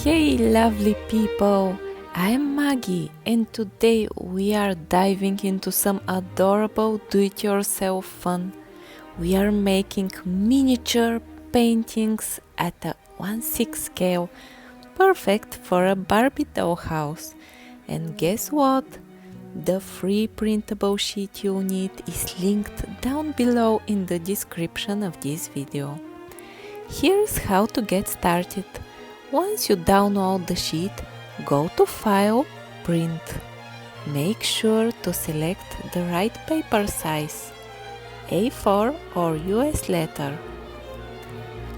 Hey lovely people, I'm Maggie and today we are diving into some adorable do-it-yourself fun. We are making miniature paintings at a 1/6 scale, perfect for a Barbie dollhouse. And guess what? The free printable sheet you need is linked down below in the description of this video. Here's how to get started. Once you download the sheet, go to File, Print. Make sure to select the right paper size, A4 or US letter.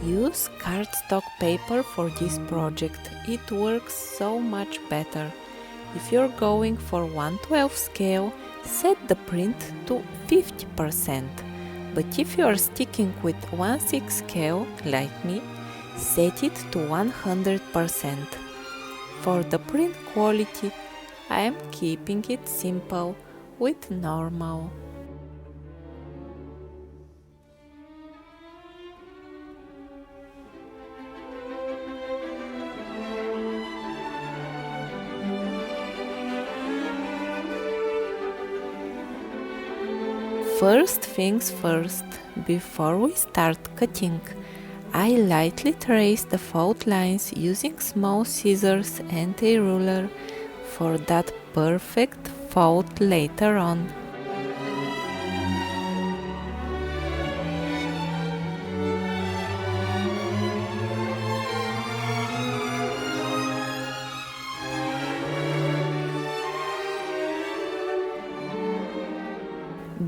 Use cardstock paper for this project, it works so much better. If you're going for 1/12 scale, set the print to 50%. But if you are sticking with 1/6 scale, like me, set it to 100%. For the print quality, I am keeping it simple with normal. First things first, before we start cutting, I lightly trace the fault lines using small scissors and a ruler for that perfect fault later on.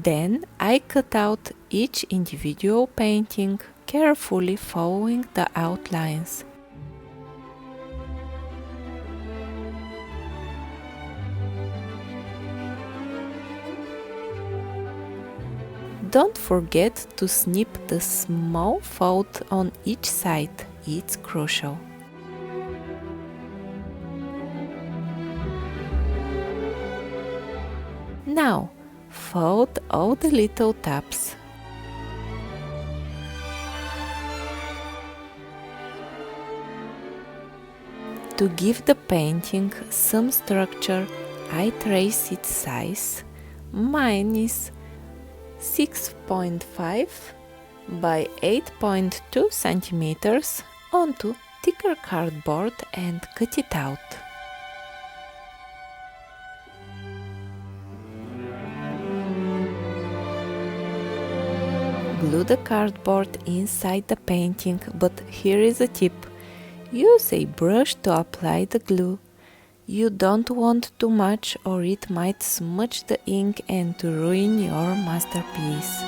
Then I cut out each individual painting, carefully following the outlines. Don't forget to snip the small fault on each side, it's crucial. Now, fold all the little tabs. To give the painting some structure, I trace its size. Mine is 6.5 by 8.2 centimeters onto thicker cardboard and cut it out. Glue the cardboard inside the painting, but here is a tip. Use a brush to apply the glue. You don't want too much or it might smudge the ink and ruin your masterpiece.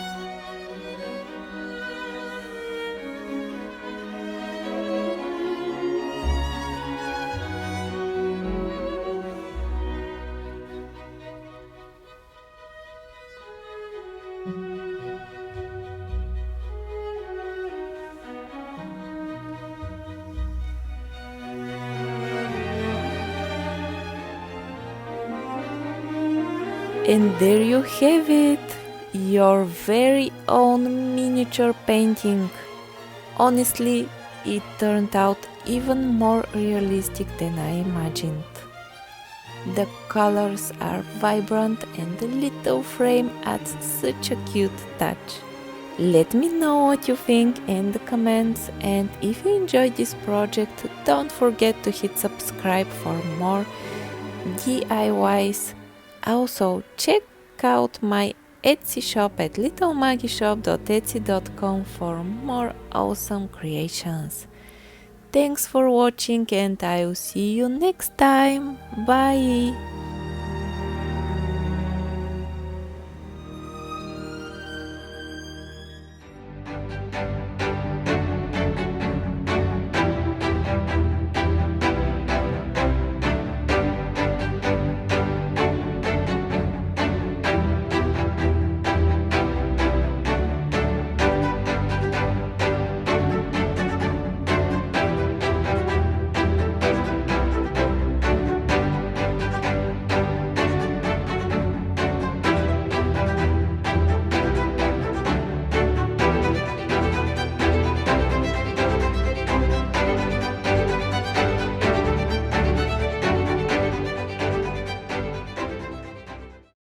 And there you have it, your very own miniature painting. Honestly, it turned out even more realistic than I imagined. The colors are vibrant and the little frame adds such a cute touch. Let me know what you think in the comments, and if you enjoyed this project, don't forget to hit subscribe for more DIYs. Also, check out my Etsy shop at littlemagieshop.etsy.com for more awesome creations. Thanks for watching and I will see you next time. Bye!